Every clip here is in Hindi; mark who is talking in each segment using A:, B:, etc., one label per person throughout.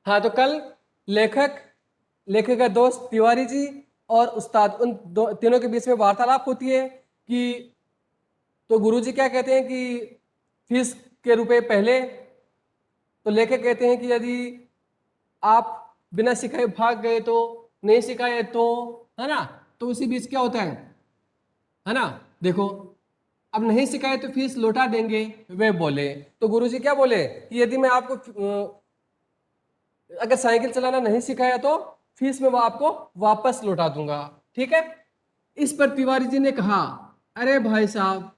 A: हाँ, तो कल लेखक लेखक का दोस्त तिवारी जी और उस्ताद, उन तीनों के बीच में वार्तालाप होती है कि तो गुरुजी क्या कहते हैं कि फीस के रुपए पहले, तो लेखक कहते हैं कि यदि आप बिना सिखाए भाग गए तो, नहीं सिखाए तो, है ना, तो उसी बीच क्या होता है ना, देखो, अब नहीं सिखाए तो फीस लौटा देंगे, वे बोले। तो गुरुजी क्या बोले कि यदि मैं आपको अगर साइकिल चलाना नहीं सिखाया तो फीस में वो आपको वापस लौटा दूंगा, ठीक है। इस पर तिवारी जी ने कहा, अरे भाई साहब,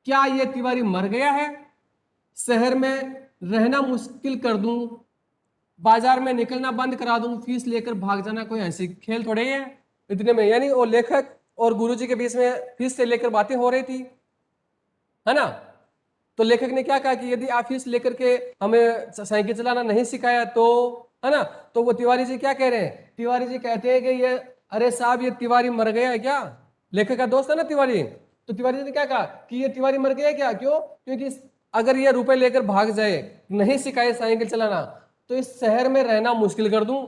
A: क्या ये तिवारी मर गया है? शहर में रहना मुश्किल कर दूं, बाजार में निकलना बंद करा दूं, फीस लेकर भाग जाना कोई ऐसी खेल थोड़े ही है। इतने में यानी वो लेखक और गुरुजी के बीच में फीस से लेकर बातें हो रही थी, है ना। तो लेखक ने क्या कहा कि यदि आप फीस लेकर के हमें साइकिल चलाना नहीं सिखाया तो, है ना, तो वो तिवारी जी क्या कह रहे हैं, तिवारी जी कहते हैं कि ये, अरे साहब, ये तिवारी मर गया है क्या? लेखक का दोस्त है ना तिवारी। तो तिवारी जी ने क्या कहा कि ये तिवारी मर गया है क्या? क्यों? क्योंकि अगर ये रुपए लेकर भाग जाए, नहीं सिखाए साइकिल चलाना, तो इस शहर में रहना मुश्किल कर दूं,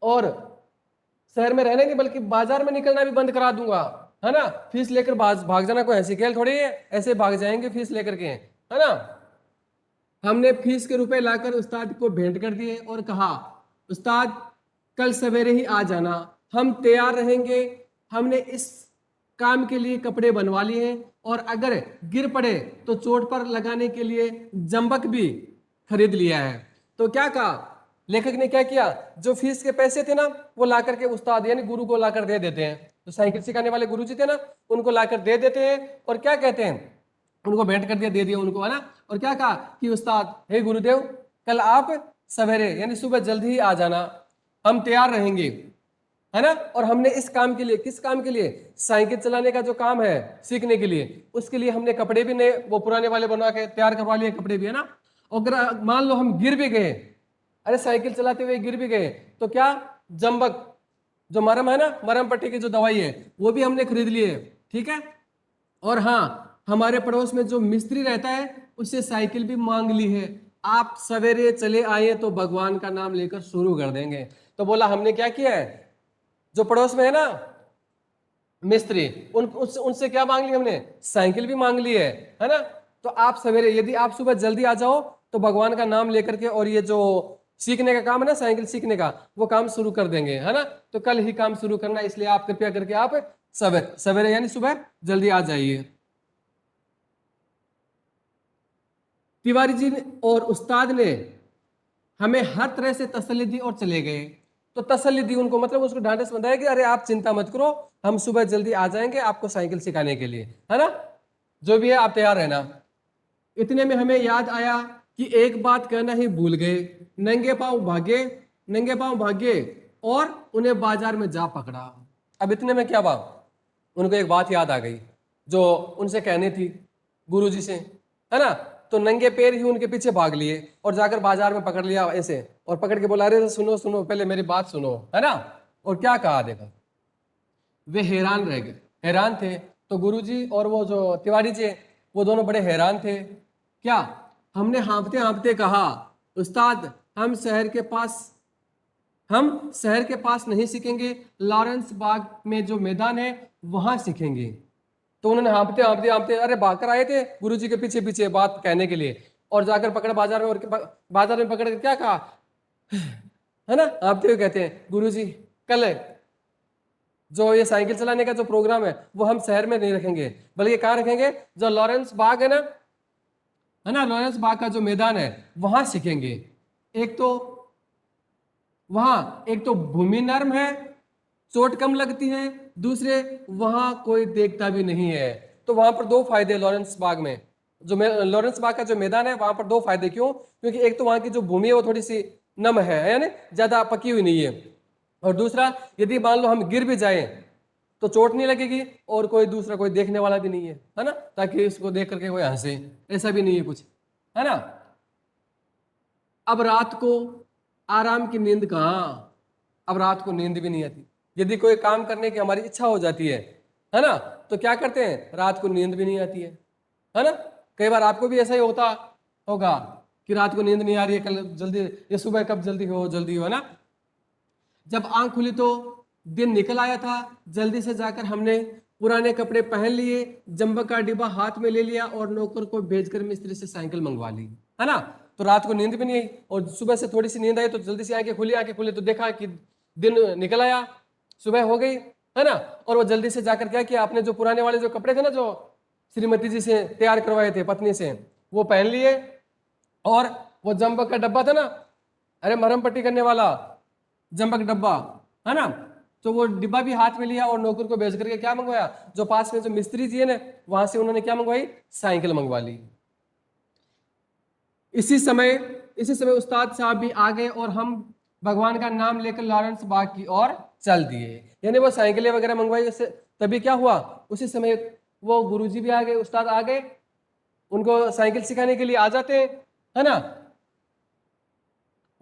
A: और शहर में रहने नहीं बल्कि बाजार में निकलना भी बंद करा दूंगा, है ना। फीस लेकर भाग जाना कोई ऐसी खेल थोड़ी है, ऐसे भाग जाएंगे फीस लेकर के, है ना। हमने फीस के रुपए लाकर उस्ताद को भेंट कर दिए और कहा, उस्ताद कल सवेरे ही आ जाना, हम तैयार रहेंगे। हमने इस काम के लिए कपड़े बनवा लिए हैं, और अगर गिर पड़े तो चोट पर लगाने के लिए जंबक भी खरीद लिया है। तो क्या कहा लेखक ने, क्या किया, जो फीस के पैसे थे ना वो ला करके उस्ताद यानी गुरु को लाकर दे देते हैं। तो साइकिल सिखाने वाले गुरु जी थे ना, उनको लाकर दे देते हैं, और क्या कहते हैं, उनको भेंट कर दिया, दे दिया उनको, है ना। और क्या कहा कि उस्ताद, हे गुरुदेव, कल आप सवेरे यानी सुबह जल्दी ही आ जाना, हम तैयार रहेंगे, है ना। और हमने इस काम के लिए, किस काम के लिए, साइकिल चलाने का जो काम है सीखने के लिए, उसके लिए हमने कपड़े भी नए वो पुराने वाले बनवा के तैयार करवा लिए, कपड़े भी, है ना। और अगर मान लो हम गिर भी गए, अरे साइकिल चलाते हुए गिर भी गए, तो क्या, जंबक, जो मरहम है ना, मरहम पट्टी की जो दवाई है, वो भी हमने खरीद ली है, ठीक है। और हाँ, हमारे पड़ोस में जो मिस्त्री रहता है उससे साइकिल भी मांग ली है, आप सवेरे चले आए तो भगवान का नाम लेकर शुरू कर देंगे। तो बोला हमने क्या किया है, जो पड़ोस में है ना मिस्त्री, उनसे क्या मांग ली हमने, साइकिल भी मांग ली है ना। तो आप सवेरे, यदि आप सुबह जल्दी आ जाओ तो भगवान का नाम लेकर के, और ये जो सीखने का काम है ना, साइकिल सीखने का, वो काम शुरू कर देंगे, है ना। तो कल ही काम शुरू करना, इसलिए आप कृपया करके आप सवेरे सवेरे यानी सुबह जल्दी आ जाइए। तिवारी जी और उस्ताद ने हमें हर तरह से तसल्ली दी और चले गए। तो तसल्ली दी उनको, मतलब उसको ढांढस बंधाया कि अरे आप चिंता मत करो, हम सुबह जल्दी आ जाएंगे आपको साइकिल सिखाने के लिए, है ना, जो भी है आप तैयार रहना। इतने में हमें याद आया कि एक बात कहना ही भूल गए, नंगे पांव भागे, नंगे पांव भागे और उन्हें बाजार में जा पकड़ा। अब इतने में क्या बात, उनको एक बात याद आ गई जो उनसे कहनी थी गुरुजी से, है ना। तो नंगे पैर ही उनके पीछे भाग लिए और जाकर बाजार में पकड़ लिया ऐसे, और पकड़ के बोला, अरे सुनो सुनो, पहले मेरी बात सुनो, है ना। और क्या कहा देखो, वे हैरान रह गए, हैरान थे। तो गुरुजी और वो जो तिवारी जी, वो दोनों बड़े हैरान थे। क्या? हमने हाँफते हाँफते कहा, उस्ताद, हम शहर के पास नहीं सीखेंगे, लॉरेंस बाग में जो मैदान है वहां सीखेंगे। तो उन्होंने हाँफते हाँफते हाँफते, अरे भागकर आए थे गुरुजी के पीछे पीछे बात कहने के लिए, और जाकर पकड़ बाजार में, और बाजार में पकड़ कर क्या कहा, है ना, हाँफते हुए कहते हैं, गुरुजी, कल जो ये साइकिल चलाने का जो प्रोग्राम है वो हम शहर में नहीं रखेंगे, बल्कि कहाँ रखेंगे, जो लॉरेंस बाग है ना, लॉरेंस बाग का जो मैदान है वहां सीखेंगे। एक तो वहां, एक तो भूमि नर्म है, चोट कम लगती है, दूसरे वहां कोई देखता भी नहीं है। तो वहां पर दो फायदे लॉरेंस बाग में, जो लॉरेंस बाग का जो मैदान है वहां पर दो फायदे, क्यों? क्योंकि एक तो वहां की जो भूमि है वो थोड़ी सी नम है, यानी ज्यादा पकी हुई नहीं है, और दूसरा, यदि मान लो हम गिर भी जाएं तो चोट नहीं लगेगी, और कोई दूसरा कोई देखने वाला भी नहीं है ना, ताकि इसको देख करके कोई हंसे, ऐसा भी नहीं है कुछ, है ना। अब रात को आराम की नींद कहाँ, अब रात को नींद भी नहीं आती। यदि कोई काम करने की हमारी इच्छा हो जाती है ना, तो क्या करते हैं, रात को नींद भी नहीं आती है ना। कई बार आपको भी ऐसा ही होता होगा, कि रात को नींद नहीं आ रही है, कल जल्दी, ये सुबह कब जल्दी हो ना। जब आंख खुली तो दिन निकल आया था। जल्दी से जाकर हमने पुराने कपड़े पहन लिए, जंबक का डिब्बा हाथ में ले लिया और नौकर को भेजकर मिस्त्री से साइकिल मंगवा ली, है ना। तो रात को नींद भी नहीं आई और सुबह से थोड़ी सी नींद आई तो जल्दी से आंखें खुली तो देखा कि दिन निकल आया, सुबह हो गई, है ना। और वो जल्दी से जाकर क्या किया, अपने जो पुराने वाले जो कपड़े थे ना, जो श्रीमती जी से तैयार करवाए थे पत्नी से, वो पहन लिए। और वो जंबक का डब्बा था ना, अरे मरहम पट्टी करने वाला जंबक डब्बा, है ना, तो वो डिब्बा भी हाथ में लिया और नौकर को भेज करके क्या मंगवाया, जो पास में जो मिस्त्री जी है ना, वहां से उन्होंने क्या मंगवाई, साइकिल मंगवा ली। इसी समय उस्ताद साहब भी आ गए और हम भगवान का नाम लेकर लॉरेंस बाग की ओर चल दिए। यानी वो साइकिलें वगैरह मंगवाई, उससे तभी क्या हुआ, उसी समय वो गुरुजी भी आ गए, उस्ताद आ गए, उनको साइकिल सिखाने के लिए आ जाते हैं, है ना।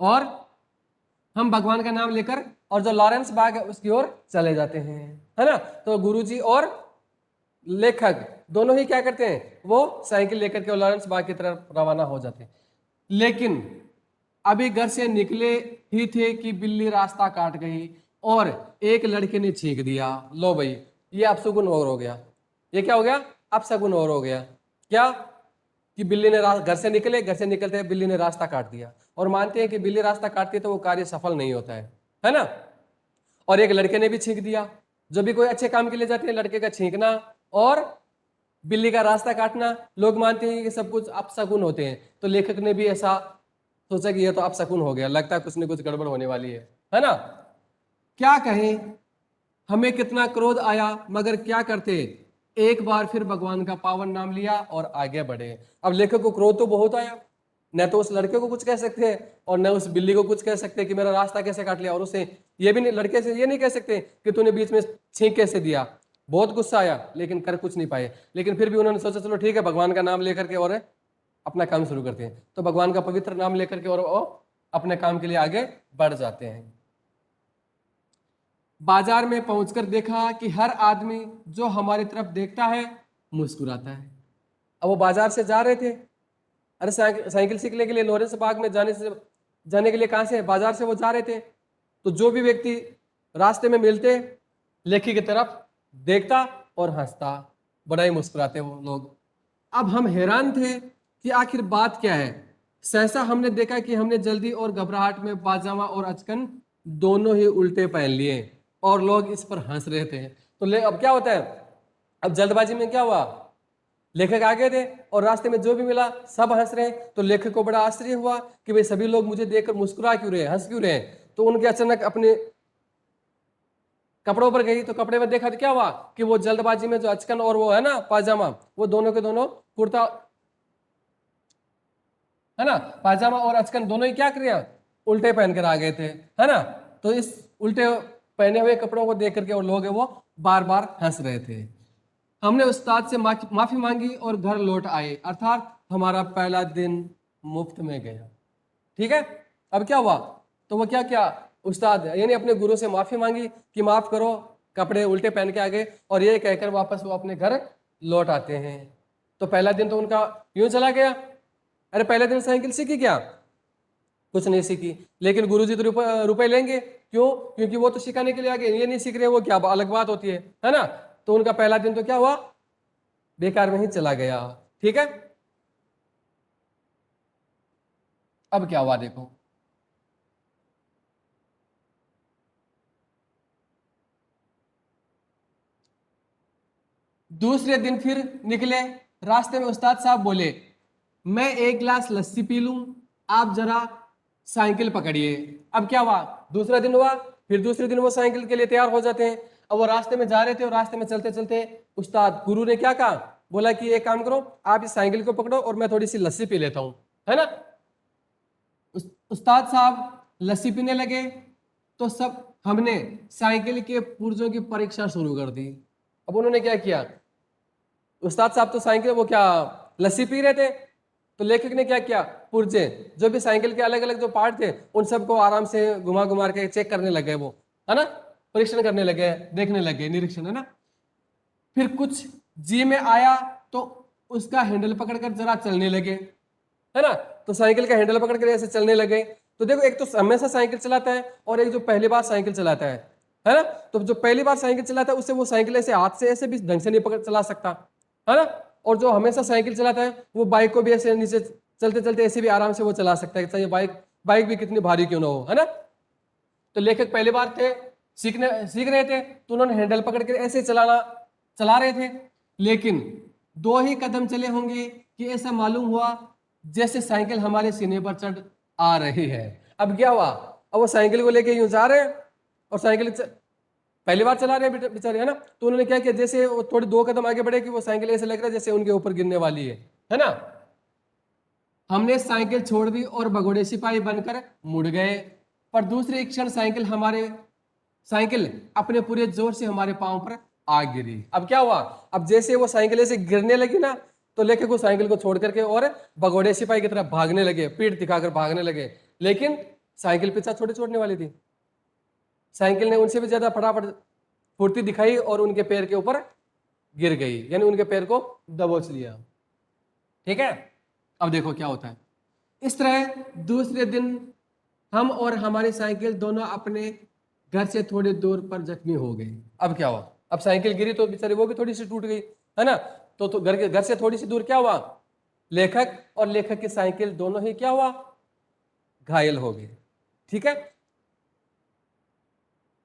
A: और हम भगवान का नाम लेकर और जो लॉरेंस बाग है उसकी ओर चले जाते हैं, है ना। तो गुरुजी और लेखक दोनों ही क्या करते हैं, वो साइकिल लेकर के लॉरेंस बाग की तरफ रवाना हो जाते हैं। लेकिन अभी घर से निकले ही थे कि बिल्ली रास्ता काट गई और एक लड़के ने छींक दिया। लो भाई, ये अपशगुन और हो गया। ये क्या हो गया, अपशगुन और हो गया। क्या कि बिल्ली ने घर से निकलते बिल्ली ने रास्ता काट दिया। और मानते हैं कि बिल्ली रास्ता काटती है तो वो कार्य सफल नहीं होता है ना। और एक लड़के ने भी छींक दिया। जो भी कोई अच्छे काम के लिए जाते हैं, लड़के का छींकना और बिल्ली का रास्ता काटना, लोग मानते हैं कि सब कुछ अपशगुन होते हैं। तो लेखक ने भी ऐसा सोचा कि ये तो अपशगुन हो गया, लगता है कुछ न कुछ गड़बड़ होने वाली है ना। क्या कहें, हमें कितना क्रोध आया, मगर क्या करते, एक बार फिर भगवान का पावन नाम लिया और आगे बढ़े। अब लेखक को क्रोध तो बहुत आया, न तो उस लड़के को कुछ कह सकते हैं और न उस बिल्ली को कुछ कह सकते हैं कि मेरा रास्ता कैसे काट लिया, और उसे ये भी नहीं, लड़के से ये नहीं कह सकते कि तूने बीच में छींक कैसे दिया। बहुत गुस्सा आया लेकिन कर कुछ नहीं पाए। लेकिन फिर भी उन्होंने सोचा चलो ठीक है, भगवान का नाम लेकर के और अपना काम शुरू करते हैं। तो भगवान का पवित्र नाम लेकर के और अपने काम के लिए आगे बढ़ जाते हैं। बाजार में पहुंचकर देखा कि हर आदमी जो हमारी तरफ देखता है मुस्कुराता है। अब वो बाजार से जा रहे थे, अरे साइकिल सीखने के लिए लॉरेंस बाग में जाने के लिए कहां से, बाजार से वो जा रहे थे। तो जो भी व्यक्ति रास्ते में मिलते, लेखी की तरफ देखता और हंसता, बड़ा ही मुस्कुराते वो लोग। अब हम हैरान थे कि आखिर बात क्या है। सहसा हमने देखा कि हमने जल्दी और घबराहट में पाजामा और अचकन दोनों ही उल्टे पहन लिए और लोग इस पर हंस रहे थे। तो अब क्या होता है, अब जल्दबाजी में क्या हुआ, लेखक आगे थे और रास्ते में जो भी मिला सब हंस रहे। तो लेखक को बड़ा आश्चर्य हुआ कि भाई सभी लोग मुझे देखकर मुस्कुरा क्यों रहे, हंस क्यों रहे। तो उनके अचानक अपने कपड़ों पर गई तो कपड़े में देखा तो क्या हुआ कि वो जल्दबाजी में जो अचकन और वो है ना पाजामा, वो दोनों के दोनों कुर्ता, है ना, पाजामा और अचकन दोनों ही क्या किया, उल्टे पहनकर आ गए थे, है ना। तो इस उल्टे पहने हुए कपड़ों को देख करके और लोग है वो बार बार हंस रहे थे। हमने उस्ताद से माफी मांगी और घर लौट आए, अर्थात हमारा पहला दिन मुफ्त में गया। ठीक है। अब क्या हुआ, तो वो क्या क्या उस्ताद यानी अपने गुरु से माफी मांगी कि माफ करो, कपड़े उल्टे पहन के आ गए, और ये कहकर वापस वो अपने घर लौट आते हैं। तो पहला दिन तो उनका यूं चला गया। अरे पहले दिन साइकिल सीखी क्या, कुछ नहीं सीखी, लेकिन गुरुजी तो रुपए लेंगे, क्यों, क्योंकि वो तो सिखाने के लिए आ गए, ये नहीं सीख रहे, वो क्या अलग बात होती है ना। तो उनका पहला दिन तो क्या हुआ, बेकार में ही चला गया। ठीक है। अब क्या हुआ देखो, दूसरे दिन फिर निकले। रास्ते में उस्ताद साहब बोले, मैं एक गिलास लस्सी पी लूं, आप जरा साइकिल पकड़िए। अब क्या हुआ, दूसरा दिन हुआ, फिर दूसरे दिन वो साइकिल के लिए तैयार हो जाते हैं। अब वो रास्ते में जा रहे थे और रास्ते में चलते चलते उस्ताद गुरु ने क्या कहा, बोला कि एक काम करो, आप इस साइकिल को पकड़ो और मैं थोड़ी सी लस्सी पी लेता हूं, है ना। उस्ताद साहब लस्सी पीने लगे तो सब हमने साइकिल के पुर्जों की परीक्षा शुरू कर दी। अब उन्होंने क्या किया, उस्ताद साहब तो साइकिल वो क्या लस्सी पी रहे थे, तो लेखक ने क्या किया, पुर्जे जो भी साइकिल के अलग अलग जो पार्ट थे उन सबको आराम से घुमा घुमा के चेक करने लगे, वो है ना, परीक्षण करने लगे, देखने लगे, निरीक्षण, है ना। फिर कुछ जी में आया तो उसका हैंडल पकड़कर जरा चलने लगे, है ना। तो साइकिल का हैंडल पकड़ कर ऐसे चलने लगे। तो देखो, एक तो हमेशा साइकिल चलाता है और एक जो पहली बार साइकिल चलाता है ना। तो जो पहली बार साइकिल चलाता है उससे वो साइकिल ऐसे हाथ से ऐसे भी ढंग से नहीं पकड़ चला सकता, है ना। और जो हमेशा साइकिल चलाता है वो बाइक को भी ऐसे नीचे चलते चलते ऐसे भी आराम से वो चला सकता है, चाहे बाइक भी कितनी भारी क्यों ना हो, है ना। तो लेखक पहली बार थे, सीख रहे थे, तो उन्होंने हैंडल पकड़ कर ऐसे चला रहे थे। लेकिन 2 ही कदम चले होंगे कि ऐसा मालूम हुआ जैसे साइकिल हमारे सीने पर चढ़ आ रही है। अब क्या हुआ, अब वो साइकिल को लेके यूं जा रहे हैं और पहली बार चला रहे हैं बेचारे, है ना। तो उन्होंने क्या किया, जैसे वो थोड़े 2 कदम आगे बढ़े कि वो साइकिल ऐसे लग रहा है जैसे उनके ऊपर गिरने वाली है ना। हमने साइकिल छोड़ दी और भगोड़े सिपाही बनकर मुड़ गए, पर दूसरे क्षण साइकिल अपने पूरे जोर से हमारे पांव पर आ गिरी। अब क्या हुआ, अब जैसे वो साइकिल ऐसे गिरने लगी ना, तो लेके को साइकिल को छोड़ करके और भगोड़े सिपाही की तरफ भागने लगे, पीठ दिखाकर भागने लगे। लेकिन साइकिल पीछा छोड़ने वाली थी। साइकिल ने उनसे भी ज्यादा फटाफट फुर्ती दिखाई और उनके पैर के ऊपर गिर गई, यानी उनके पैर को दबोच लिया। ठीक है, अब देखो क्या होता है। इस तरह दूसरे दिन हम और हमारी साइकिल दोनों अपने घर से थोड़ी दूर पर जख्मी हो गए। अब क्या हुआ, अब साइकिल गिरी तो बेचारी वो भी थोड़ी सी टूट गई, है ना। तो घर से थोड़ी सी दूर क्या हुआ, लेखक और लेखक की साइकिल दोनों ही क्या हुआ, घायल हो गए। ठीक है,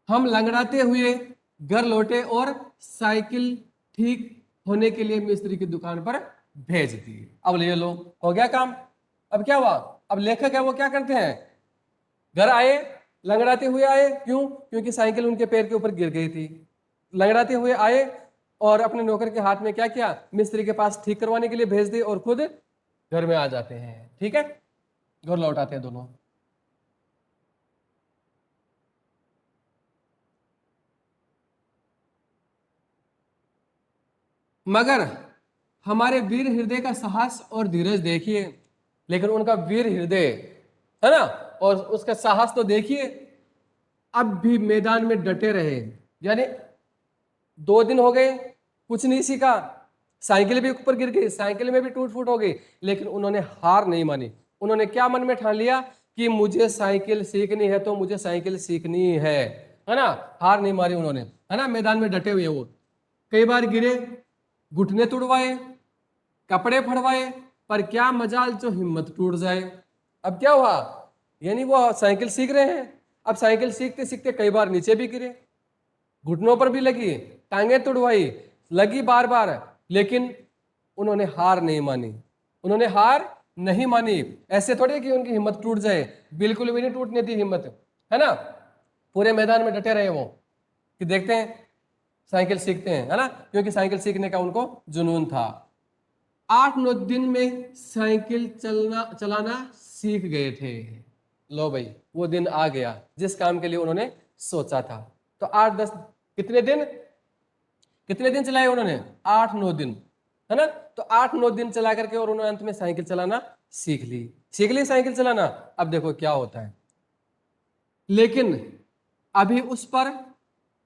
A: हम लंगड़ाते हुए घर लौटे और साइकिल ठीक होने के लिए मिस्त्री की दुकान पर भेज दी। अब ले लो, हो गया काम। अब क्या हुआ, अब लेखक है वो क्या करते हैं, घर आए, लंगड़ाते हुए आए, क्यों, क्योंकि साइकिल उनके पैर के ऊपर गिर गई थी। लंगड़ाते हुए आए और अपने नौकर के हाथ में क्या किया, मिस्त्री के पास ठीक करवाने के लिए भेज दी और खुद घर में आ जाते हैं। ठीक है, घर लौट आते हैं दोनों। मगर हमारे वीर हृदय का साहस और धीरज देखिए, लेकिन उनका वीर हृदय, है ना, और उसका साहस तो देखिए। अब भी मैदान में डटे रहे, यानी 2 दिन हो गए, कुछ नहीं सीखा, साइकिल भी ऊपर गिर गई, साइकिल में भी टूट फूट हो गई, लेकिन उन्होंने हार नहीं मानी। उन्होंने क्या मन में ठान लिया कि मुझे साइकिल सीखनी है तो मुझे साइकिल सीखनी है ना। हार नहीं मारी उन्होंने, है ना, मैदान में डटे हुए वो। कई बार गिरे, घुटने तुड़वाए, कपड़े फड़वाए, पर क्या मजाल जो हिम्मत टूट जाए। अब क्या हुआ, यानी वो साइकिल सीख रहे हैं, अब साइकिल सीखते सीखते कई बार नीचे भी गिरे, घुटनों पर भी लगी, टांगे तुड़वाई, लगी बार बार, लेकिन उन्होंने हार नहीं मानी। उन्होंने हार नहीं मानी। ऐसे थोड़ी कि उनकी हिम्मत टूट जाए, बिल्कुल भी नहीं टूटने दी हिम्मत, है ना। पूरे मैदान में डटे रहे वो कि देखते हैं साइकिल सीखते हैं, है ना, क्योंकि साइकिल सीखने का उनको जुनून था। 8-9 दिन में साइकिल चलाना सीख गए थे। लो भाई, वो दिन आ गया जिस काम के लिए उन्होंने सोचा था। तो 8-10 कितने दिन चलाए उन्होंने, 8-9 दिन, है ना। तो 8-9 दिन चला करके और उन्होंने अंत में साइकिल चलाना सीख ली साइकिल चलाना। अब देखो क्या होता है, लेकिन अभी उस पर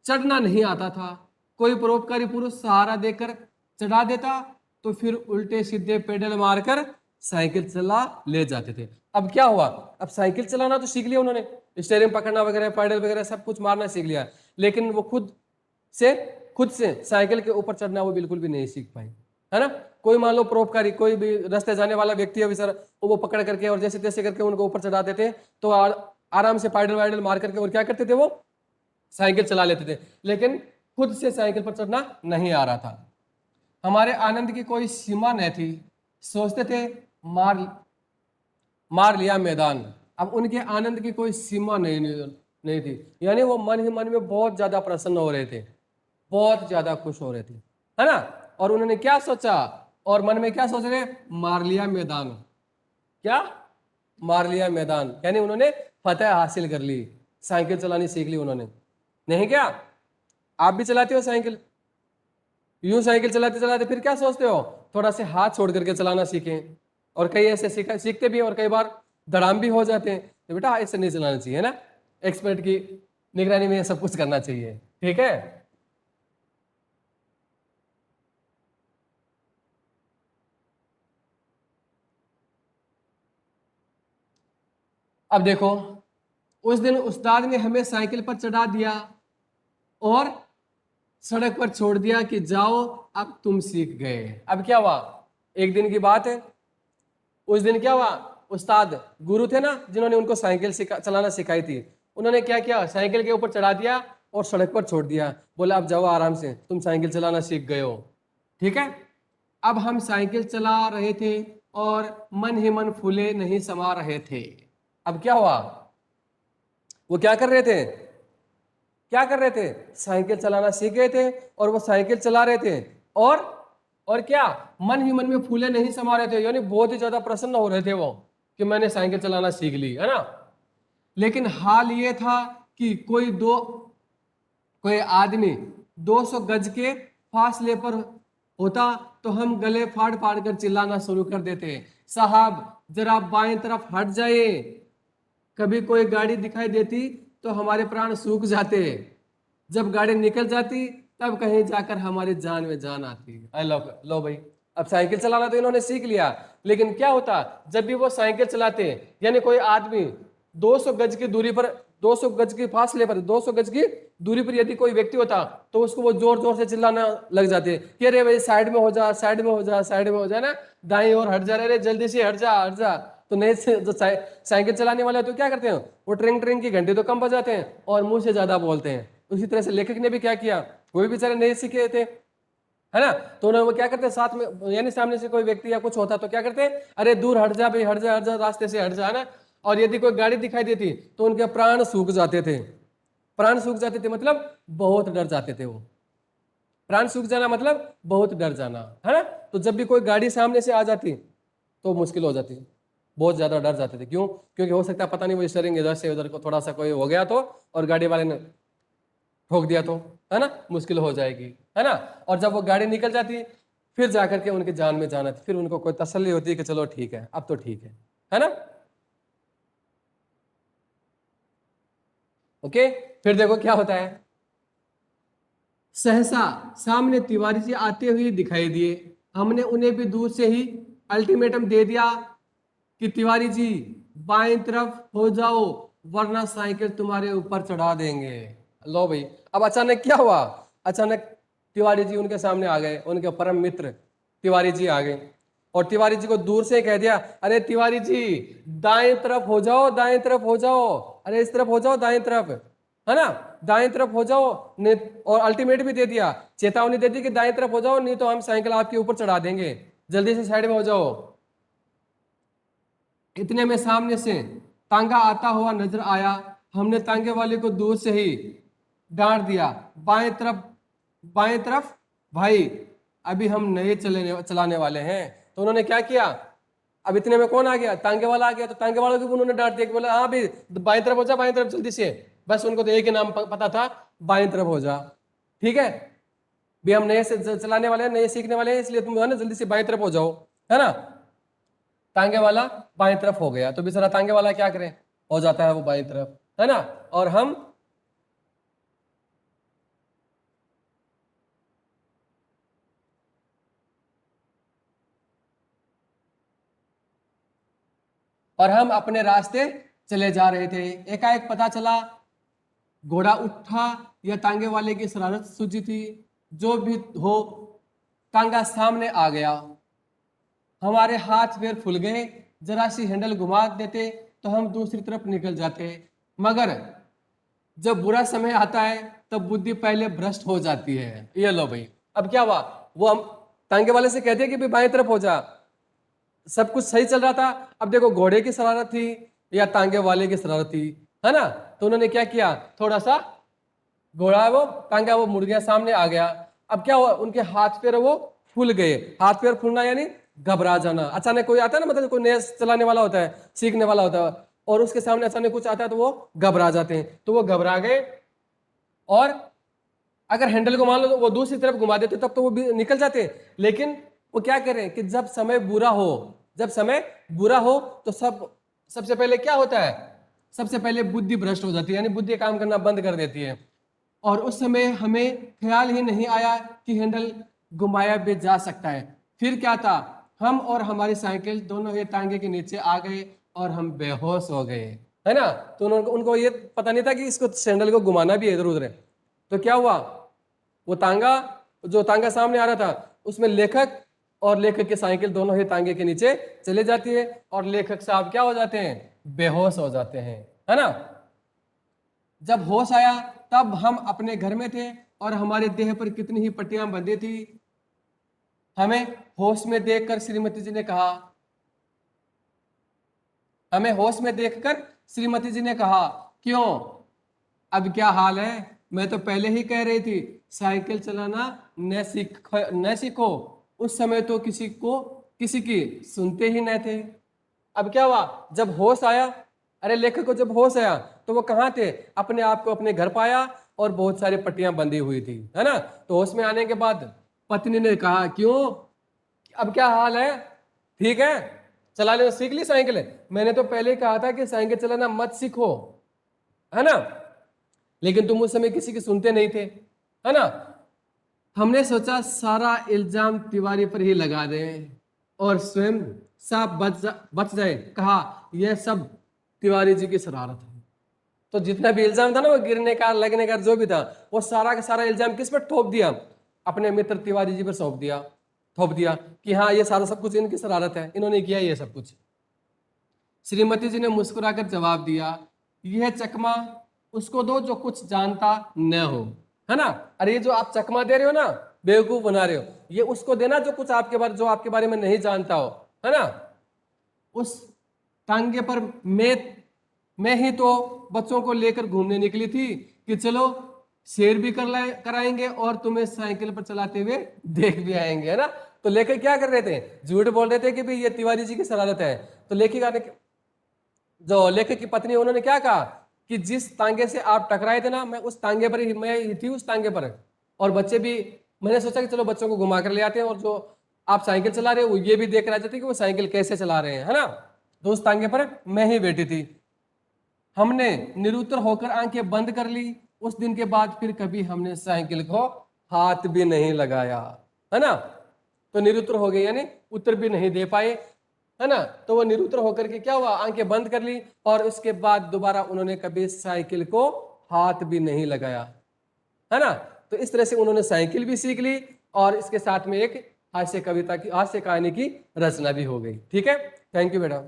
A: चढ़ना नहीं आता था। कोई परोपकारी पुरुष सहारा देकर चढ़ा देता तो फिर उल्टे सीधे पेडल मारकर साइकिल चला ले जाते थे। अब क्या हुआ, अब साइकिल चलाना तो सीख लिया उन्होंने, स्टीयरिंग पकड़ना वगैरह, पेडल वगैरह सब कुछ मारना सीख लिया, लेकिन वो से खुद से साइकिल के ऊपर चढ़ना वो बिल्कुल भी नहीं सीख पाए, है ना। कोई मान लो परोपकारी, कोई भी रास्ते जाने वाला व्यक्ति है सर, वो पकड़ करके और जैसे तैसे करके उनको ऊपर चढ़ा देते, तो आराम से पैडल वाइडल मार करके और क्या करते थे, वो साइकिल चला लेते थे, लेकिन खुद से साइकिल पर चढ़ना नहीं आ रहा था। हमारे आनंद की कोई सीमा न थी, सोचते थे मार मार लिया मैदान। अब उनके आनंद की कोई सीमा नहीं थी, यानी वो मन ही मन में बहुत ज्यादा प्रसन्न हो रहे थे, बहुत ज्यादा खुश हो रहे थे, है ना। और उन्होंने क्या सोचा, और मन में क्या सोच रहे, मार लिया मैदान। क्या, मार लिया मैदान, यानी उन्होंने फतेह हासिल कर ली, साइकिल चलानी सीख ली उन्होंने। नहीं क्या, आप भी चलाते हो साइकिल, यूं साइकिल चलाते चलाते फिर क्या सोचते हो, थोड़ा से हाथ छोड़ करके चलाना सीखें। और कई ऐसे सीखते भी हैं और कई बार धड़ाम भी हो जाते हैं, तो बेटा ऐसे नहीं चलाना चाहिए, है ना। एक्सपर्ट की निगरानी में ये सब कुछ करना चाहिए, ठीक है। अब देखो, उस दिन उस्ताद ने हमें साइकिल पर चढ़ा दिया और सड़क पर छोड़ दिया कि जाओ अब तुम सीख गए। अब क्या हुआ, एक दिन की बात है, उस दिन क्या हुआ, उस्ताद गुरु थे ना जिन्होंने उनको साइकिल चलाना सिखाई थी, उन्होंने क्या किया, साइकिल के ऊपर चढ़ा दिया और सड़क पर छोड़ दिया, बोला अब जाओ आराम से, तुम साइकिल चलाना सीख गए हो। ठीक है, अब हम साइकिल चला रहे थे और मन ही मन फूले नहीं समा रहे थे। अब क्या हुआ, वो क्या कर रहे थे, क्या कर रहे थे, साइकिल चलाना सीख गए थे और वो साइकिल चला रहे थे और क्या, मन ही मन में फूले नहीं समा रहे थे, यानी बहुत ही ज्यादा प्रसन्न हो रहे थे वो कि मैंने साइकिल चलाना सीख ली, है ना। लेकिन हाल ये था कि कोई आदमी 200 गज के फासले पर होता तो हम गले फाड़ फाड़ कर चिल्लाना शुरू कर देते, साहब जरा बाएं तरफ हट जाइए। कभी कोई गाड़ी दिखाई देती तो हमारे प्राण सूख जाते, जब गाड़ी निकल जाती तब कहीं जाकर हमारी जान में जान आती। लो भाई, अब साइकिल चलाना तो इन्होंने सीख लिया, लेकिन क्या होता, जब भी वो साइकिल चलाते, यानी कोई आदमी 200 गज की दूरी पर, 200 गज के फासले पर, 200 गज की दूरी पर यदि कोई व्यक्ति होता तो उसको वो जोर जोर से चिल्लाना लग जाते कि अरे भाई साइड में हो जा, साइड में हो जा, साइड में हो जा ना, दाईं ओर हट जा, अरे जल्दी से हट जा, हट जा। तो नए से जो साइकिल चलाने वाले तो क्या करते हैं, वो ट्रिंग ट्रिंग की घंटी तो कम बजाते हैं और मुंह से ज्यादा बोलते हैं। उसी तरह से लेखक ने भी क्या किया, वो भी बेचारे नए सीखे थे, है ना, तो उन्होंने वो क्या करते हैं, साथ में यानी सामने से कोई व्यक्ति या कुछ होता तो क्या करते हैं, अरे दूर हट जा भाई, हट जा, हट जा, रास्ते से हट जा, है ना। और यदि कोई गाड़ी दिखाई देती तो उनके प्राण सूख जाते थे, प्राण सूख जाते थे मतलब बहुत डर जाते थे वो, प्राण सूख जाना मतलब बहुत डर जाना, है ना। तो जब भी कोई गाड़ी सामने से आ जाती तो मुश्किल हो जाती, बहुत ज्यादा डर जाते थे। क्यों, क्योंकि हो सकता है पता नहीं वो स्टीयरिंग इधर से उधर को थोड़ा सा कोई हो गया तो, और गाड़ी वाले ने ठोक दिया तो, है ना, मुश्किल हो जाएगी, है ना। और जब वो गाड़ी निकल जाती फिर जाकर के उनकी जान में जान आती, फिर उनको कोई तसल्ली होती है कि चलो ठीक है, अब तो ठीक है ना। ओके, फिर देखो क्या होता है, सहसा सामने तिवारी जी आते हुए दिखाई दिए, हमने उन्हें भी दूर से ही अल्टीमेटम दे दिया कि तिवारी जी बाएं तरफ हो जाओ वरना साइकिल तुम्हारे ऊपर चढ़ा देंगे। लो भाई, अब अचानक क्या हुआ, अचानक तिवारी जी उनके सामने आ गए, उनके परम मित्र तिवारी जी आ गए और तिवारी जी को दूर से कह दिया, अरे तिवारी जी दाएं तरफ हो जाओ, दाएं तरफ हो जाओ, अरे इस तरफ हो जाओ, दाएं तरफ, है ना, दाएं तरफ हो जाओ। और अल्टीमेट भी दे दिया, चेतावनी दे दी कि दाएं तरफ हो जाओ नहीं तो हम साइकिल आपके ऊपर चढ़ा देंगे, जल्दी से साइड में हो जाओ। इतने में सामने से तांगा आता हुआ नजर आया, हमने तांगे वाले को दूर से ही डांट दिया, बाएं तरफ, बाएं तरफ भाई, अभी हम नए चलाने वाले हैं। तो उन्होंने क्या किया, अब इतने में कौन आ गया, तांगे वाला आ गया, तो तांगे वालों को भी उन्होंने डांट दिया कि बोला हाँ भाई बाएं तरफ हो जा, बाएं तरफ जल्दी से, बस उनको तो एक ही नाम पता था, बाएं तरफ हो जा, ठीक है भी हम नए से चलाने वाले हैं, नए सीखने वाले हैं, इसलिए तुम है ना जल्दी से बाएं तरफ हो जाओ, है ना। तांगे वाला बाएं तरफ हो गया तो बेचारा तांगे वाला क्या करे, हो जाता है वो बाएं तरफ, है ना। और हम अपने रास्ते चले जा रहे थे, एकाएक पता चला घोड़ा उठा या तांगे वाले की शरारत सूझी थी, जो भी हो तांगा सामने आ गया, हमारे हाथ पैर फूल गए, जरा सी हैंडल घुमा देते तो हम दूसरी तरफ निकल जाते, मगर जब बुरा समय आता है तब बुद्धि पहले भ्रष्ट हो जाती है। ये लो भाई, अब क्या हुआ, वो हम तांगे वाले से कहते हैं कि भाई बाएं तरफ हो जा, सब कुछ सही चल रहा था, अब देखो घोड़े की शरारत थी या तांगे वाले की शरारत थी, है ना। तो उन्होंने क्या किया, थोड़ा सा घोड़ा वो तांगा वो मुड़ गया, सामने आ गया, अब क्या हुआ, उनके हाथ पैर वो फूल गए, हाथ पैर फूलना यानी घबरा जाना, अचानक कोई आता है ना, मतलब कोई नया चलाने वाला होता है, सीखने वाला होता है और उसके सामने अचानक कुछ आता है तो वो घबरा जाते हैं, तो वो घबरा गए और अगर हैंडल को मान लो तो वो दूसरी तरफ घुमा देते तब तो वो भी निकल जाते, लेकिन वो क्या करें कि जब समय बुरा हो, जब समय बुरा हो तो सबसे पहले क्या होता है, सबसे पहले बुद्धि भ्रष्ट हो जाती है, यानी बुद्धि काम करना बंद कर देती है। और उस समय हमें ख्याल ही नहीं आया कि हैंडल घुमाया भी जा सकता है। फिर क्या था, हम और हमारी साइकिल दोनों ही तांगे के नीचे आ गए और हम बेहोश हो गए। है ना। तो उनको ये पता नहीं था कि इसको सैंडल को घुमाना भी है इधर उधर। तो क्या हुआ, वो तांगा, जो तांगा सामने आ रहा था उसमें लेखक और लेखक की साइकिल दोनों ही तांगे के नीचे चले जाती है और लेखक साहब क्या हो जाते हैं, बेहोश हो जाते हैं, है ना। जब होश आया तब हम अपने घर में थे और हमारे देह पर कितनी ही पट्टियां बंधी थी। हमें होश में देखकर श्रीमती जी ने कहा, हमें होश में देखकर श्रीमती जी ने कहा, क्यों, अब क्या हाल है, मैं तो पहले ही कह रही थी साइकिल चलाना न सीखो। उस समय तो किसी की सुनते ही न थे। अब क्या हुआ, जब होश आया, अरे लेखक को जब होश आया तो वो कहाँ थे, अपने आप को अपने घर पाया और बहुत सारी पट्टियां बंधी हुई थी, है ना। तो होश में आने के बाद पत्नी ने कहा, क्यों, अब क्या हाल है, ठीक है, चलाने सीख ली साइकिल, मैंने तो पहले ही कहा था कि साइकिल चलाना मत सीखो, है ना, लेकिन तुम उस समय किसी की सुनते नहीं थे, है ना। हमने सोचा सारा इल्जाम तिवारी पर ही लगा दें और स्वयं साफ बच जाए। कहा यह सब तिवारी जी की शरारत है। तो जितना भी इल्जाम था ना, वो गिरने का, लगने का, जो भी था, वो सारा का सारा इल्जाम किस पर थोप दिया, अपने मित्र तिवारी जी पर थोप दिया कि हाँ ये सारा सब कुछ इनकी शरारत है, इन्होंने किया ये सब कुछ। श्रीमती जी ने मुस्कुराकर जवाब दिया, यह चकमा उसको दो जो कुछ जानता न हो, है ना। अरे ये जो आप चकमा दे रहे हो ना, बेवकूफ बना रहे हो, ये उसको देना जो कुछ आपके बारे में नहीं जानता हो, है ना। उस टांगे पर मैं ही तो बच्चों को लेकर घूमने निकली थी कि चलो शेर भी कराएंगे और तुम्हें साइकिल पर चलाते हुए देख भी आएंगे, है ना। तो लेकर क्या कर रहे थे, झूठ बोल रहे थे कि भाई ये तिवारी जी की शरारत है। तो जो लेखक की पत्नी, उन्होंने क्या कहा कि जिस तांगे से आप टकराए थे ना, मैं उस तांगे पर ही, मैं ही थी उस तांगे पर, और बच्चे भी, मैंने सोचा कि चलो बच्चों को घुमा कर ले आते हैं और जो आप साइकिल चला रहे हो वो ये भी देख रहे थे कि वो साइकिल कैसे चला रहे हैं, है ना। तो उस तांगे पर मैं ही बैठी थी। हमने निरुत्तर होकर आंखें बंद कर ली। उस दिन के बाद फिर कभी हमने साइकिल को हाथ भी नहीं लगाया, है ना। तो निरुत्तर हो गए, यानी उत्तर भी नहीं दे पाए, है ना। तो वो निरुत्तर होकर के क्या हुआ, आंखें बंद कर ली और उसके बाद दोबारा उन्होंने कभी साइकिल को हाथ भी नहीं लगाया, है ना। तो इस तरह से उन्होंने साइकिल भी सीख ली और इसके साथ में एक हास्य कहानी की रचना भी हो गई। ठीक है, थैंक यू बेटा।